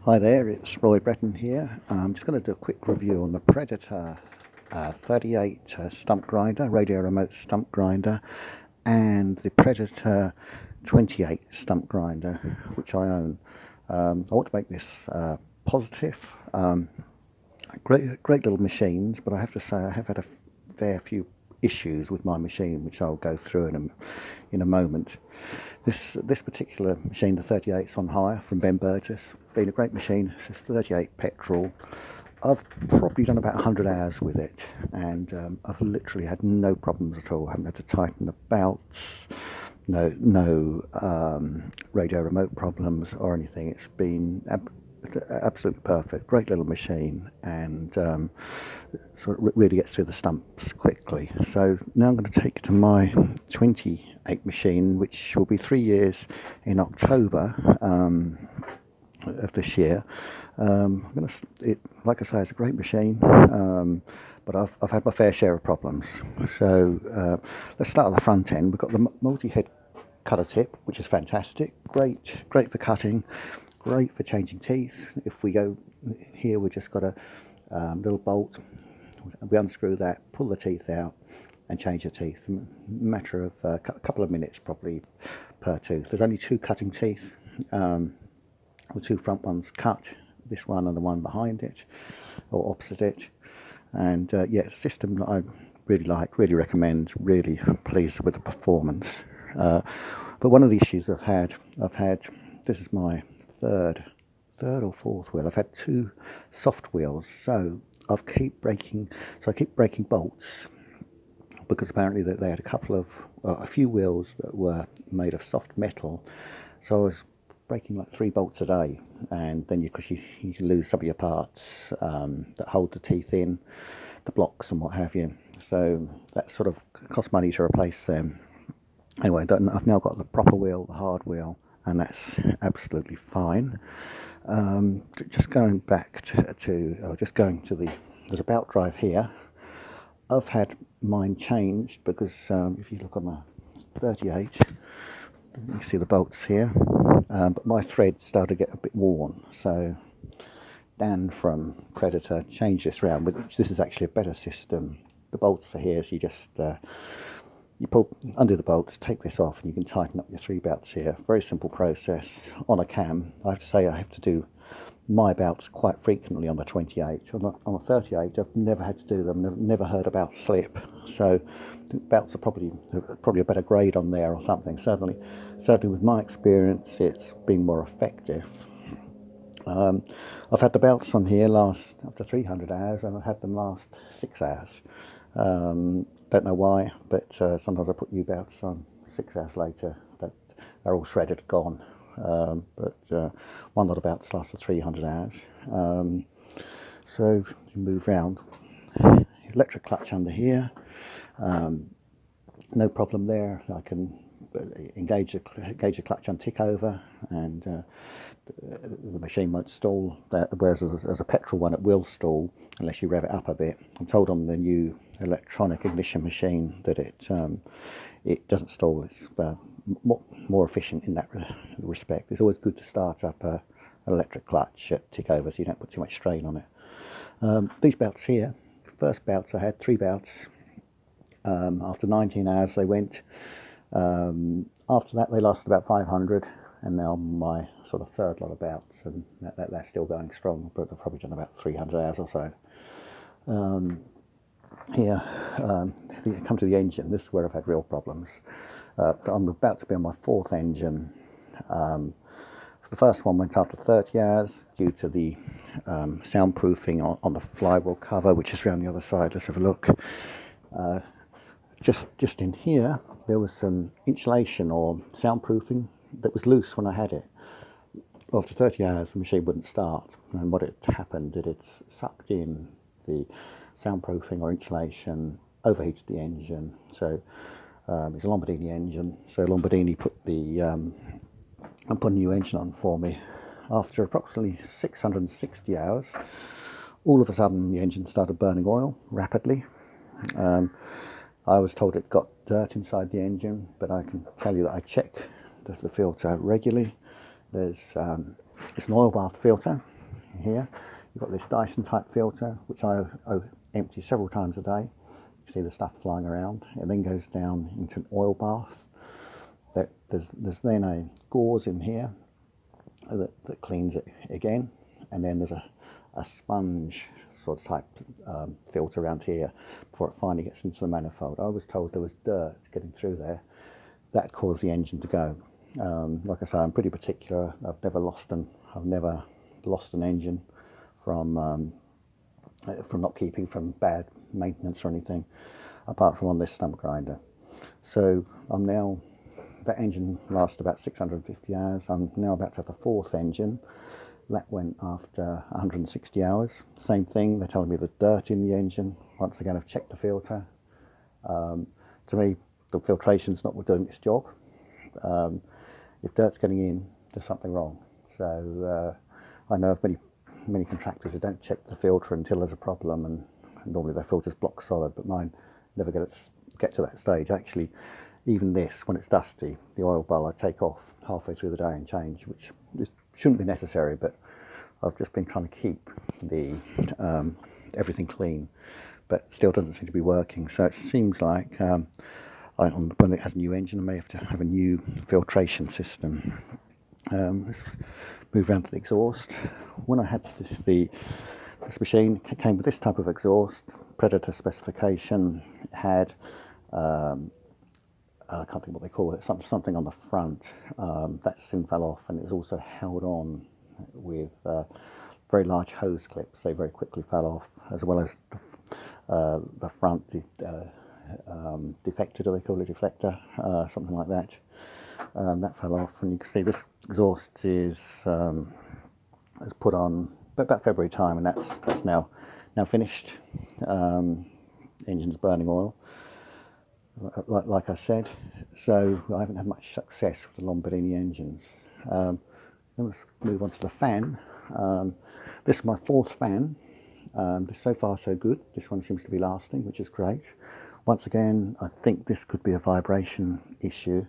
Hi there, it's Roy Breton here. I'm just going to do a quick review on the Predator 38 stump grinder, Radio Remote Stump Grinder, and the Predator 28 stump grinder, which I own. I want to make this positive. Great little machines, but I have to say I have had a fair few issues with my machine, which I'll go through in a moment. This particular machine, the 38's on hire from Ben Burgess, been a great machine. It's 38 petrol. I've probably done about 100 hours with it, and I've literally had no problems at all. I haven't had to tighten the belts, no radio remote problems or anything. It's been absolutely perfect. Great little machine, and sort of really gets through the stumps quickly. So now I'm going to take it to my 28 machine, which will be 3 years in October of this year. Like I say, it's a great machine, but I've had my fair share of problems. So let's start at the front end. We've got the multi-head cutter tip, which is fantastic. Great for cutting. Great for changing teeth. If we go here, we've just got a little bolt. We unscrew that, pull the teeth out, and change the teeth. Matter of a couple of minutes probably per tooth. There's only two cutting teeth. The two front ones cut, this one and the one behind it, or opposite it. And yeah, it's a system that I really like, really recommend, really pleased with the performance. But one of the issues I've had, this is my third or fourth wheel. I've had two soft wheels, so I keep breaking bolts, because apparently they had a few wheels that were made of soft metal, so I was breaking like 3 bolts a day, and then you can lose some of your parts that hold the teeth in, the blocks and what have you. So that sort of cost money to replace them. Anyway, I've now got the proper wheel, the hard wheel, and that's absolutely fine. Just going back there's a belt drive here. I've had mine changed because if you look on the 38, you see the bolts here, but my threads started to get a bit worn. So Dan from Predator changed this round, which this is actually a better system. The bolts are here, so you just you undo the bolts, take this off, and you can tighten up your 3 belts here. Very simple process on a cam. I have to say I have to do my belts quite frequently on the 28. On the 38, I've never had to do them. Never heard about slip. So the belts are probably a better grade on there or something. Certainly with my experience, it's been more effective. I've had the belts on here last up to 300 hours, and I've had them last 6 hours. Don't know why, but sometimes I put new belts on 6 hours later, but they're all shredded, gone. But one lot of belts lasted 300 hours. So you move round. Electric clutch under here. No problem there. I can engage the clutch on tick over, and the machine won't stall. Whereas as a petrol one, it will stall unless you rev it up a bit. I'm told on the new electronic ignition machine that it doesn't stall. It's more efficient in that respect. It's always good to start up an electric clutch at tick over, so you don't put too much strain on it. These belts here, first belts I had 3 belts. After 19 hours they went. After that they lasted about 500, and now my sort of third lot of belts, and they're still going strong, but I've probably done about 300 hours or so. Here, you come to the engine. This is where I've had real problems. I'm about to be on my 4th engine. The first one went after 30 hours due to the soundproofing on the flywheel cover, which is around the other side. Let's have a look. Just in here, there was some insulation or soundproofing that was loose when I had it. After 30 hours, the machine wouldn't start, and what had happened, it had sucked in the soundproofing or insulation, overheated the engine. So it's a Lombardini engine, so Lombardini put a new engine on for me. After approximately 660 hours, all of a sudden the engine started burning oil rapidly. I was told it got dirt inside the engine, but I can tell you that I check the filter regularly. It's an oil bath filter, here. You've got this Dyson type filter, which I empty several times a day. You see the stuff flying around. It then goes down into an oil bath. There's then a gauze in here that cleans it again, and then there's a sponge sort of type filter around here before it finally gets into the manifold. I was told there was dirt getting through there. That caused the engine to go. Like I say, I'm pretty particular. I've never lost an engine from not keeping, from bad maintenance or anything, apart from on this stump grinder. So that engine lasts about 650 hours. I'm now about to have a fourth engine. That went after 160 hours. Same thing, they told me there's dirt in the engine. Once again, I've checked the filter. To me, the filtration's not doing its job. If dirt's getting in, there's something wrong. So I know of many contractors who don't check the filter until there's a problem, and normally their filter's block solid, but mine never get to that stage. Actually, even this, when it's dusty, the oil bowl I take off halfway through the day and change, which shouldn't be necessary, but I've just been trying to keep the everything clean, but still doesn't seem to be working. So it seems like when it has a new engine, I may have to have a new filtration system. Let's move around to the exhaust. When I had this machine, it came with this type of exhaust, Predator specification. It had I can't think what they call it, something on the front that soon fell off, and it's also held on with very large hose clips. They very quickly fell off, as well as the front defector, do they call it, deflector, something like that. That fell off, and you can see this exhaust is put on about February time, and that's now finished. Engine's burning oil, like I said, so I haven't had much success with the Lombardini engines. Then let's move on to the fan. This is my fourth fan. So far so good. This one seems to be lasting, which is great. Once again, I think this could be a vibration issue.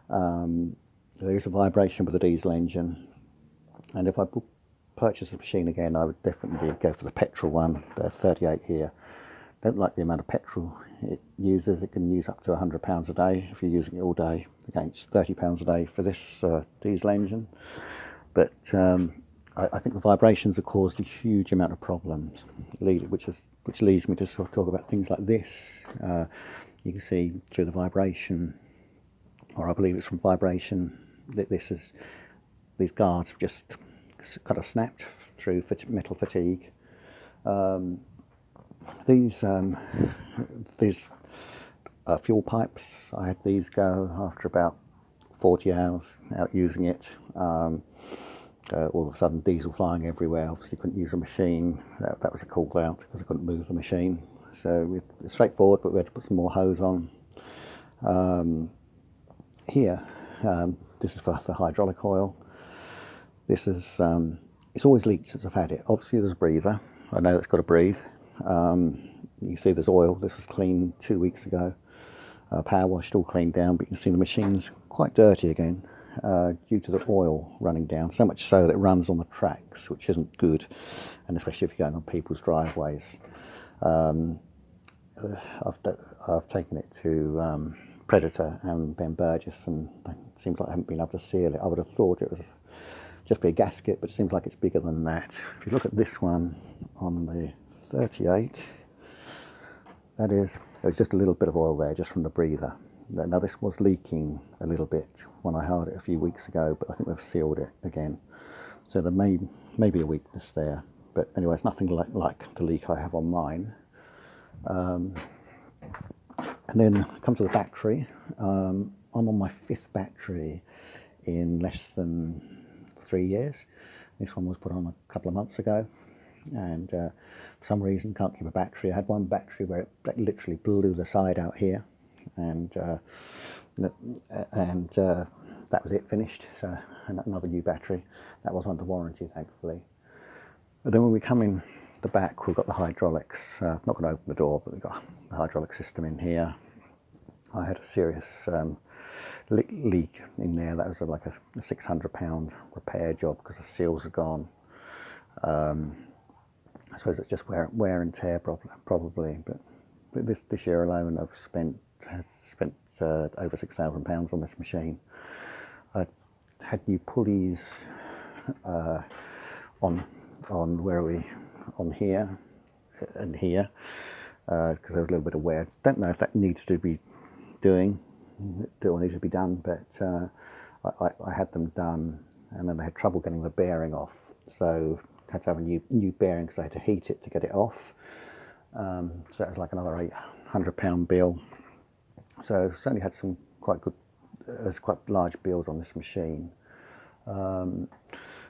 There is a vibration with the diesel engine, and if I purchase a machine again, I would definitely go for the petrol one, the 38 here. Don't like the amount of petrol it uses. It can use up to £100 a day if you're using it all day, against £30 a day for this diesel engine. But I think the vibrations have caused a huge amount of problems, which leads me to sort of talk about things like this. You can see through the vibration, or I believe it's from vibration, that these guards have just kind of snapped through metal fatigue. These fuel pipes, I had these go after about 40 hours out using it. All of a sudden diesel flying everywhere. Obviously couldn't use a machine. That was a call out because I couldn't move the machine. So it's straightforward, but we had to put some more hose on. Here, this is for the hydraulic oil. This is, it's always leaked since I've had it. Obviously there's a breather. I know it's got to breathe. You can see there's oil. This was cleaned 2 weeks ago. Power washed, all cleaned down, but you can see the machine's quite dirty again due to the oil running down. So much so that it runs on the tracks, which isn't good, and especially if you're going on people's driveways. I've taken it to Predator and Ben Burgess, and it seems like I haven't been able to seal it. I would have thought it was just be a gasket, but it seems like it's bigger than that. If you look at this one on the 38, there's just a little bit of oil there just from the breather. Now this was leaking a little bit when I held it a few weeks ago, but I think they've sealed it again. So there may be a weakness there, but anyway, it's nothing like the leak I have on mine. And then come to the battery. I'm on my 5th battery in less than 3 years. This one was put on a couple of months ago, and for some reason can't keep a battery. I had one battery where it literally blew the side out here, and that was it, finished. So another new battery. That was under warranty, thankfully. But then when we come in the back, we've got the hydraulics. Not going to open the door, but we've got the hydraulic system in here. I had a serious leak in there. That was like a £600 repair job because the seals are gone. I suppose it's just wear and tear probably. But this year alone, I've spent over £6,000 on this machine. I had new pulleys on where are we, on here and here, because there was a little bit of wear. Don't know if that needs to be doing or needs to be done, but I had them done, and then I had trouble getting the bearing off, so I had to have a new bearing because I had to heat it to get it off. So that was like another £800 bill. So certainly had some quite large bills on this machine.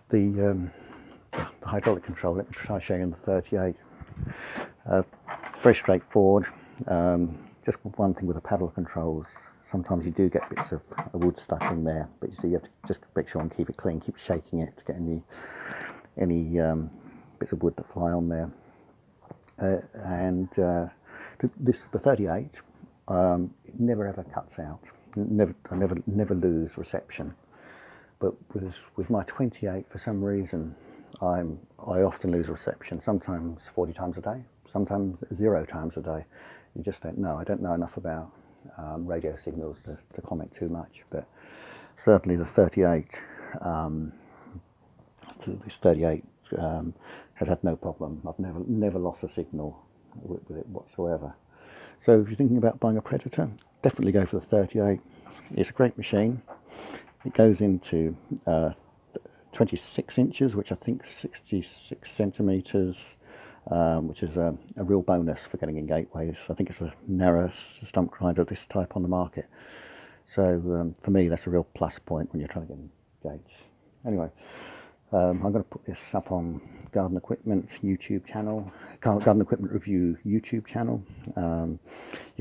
The hydraulic control, let me try showing you the 38. Very straightforward. Just one thing with the paddle controls, sometimes you do get bits of wood stuck in there, but you see you have to just make sure and keep it clean, keep shaking it to get any bits of wood that fly on there. The 38, it never ever cuts out. I never lose reception. But with my 28, for some reason, I often lose reception. Sometimes 40 times a day, sometimes 0 times a day. You just don't know. I don't know enough about radio signals to comment too much. But certainly the 38, this 38 has had no problem. I've never lost a signal with it whatsoever. So if you're thinking about buying a Predator, definitely go for the 38. It's a great machine. It goes into 26 inches, which I think 66 centimetres, which is a real bonus for getting in gateways. I think it's the narrowest stump grinder of this type on the market. So for me, that's a real plus point when you're trying to get in gates. Anyway, I'm going to put this up on Garden Equipment YouTube channel, Garden Equipment Review YouTube channel. You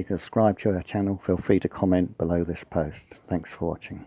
can subscribe to our channel. Feel free to comment below this post. Thanks for watching.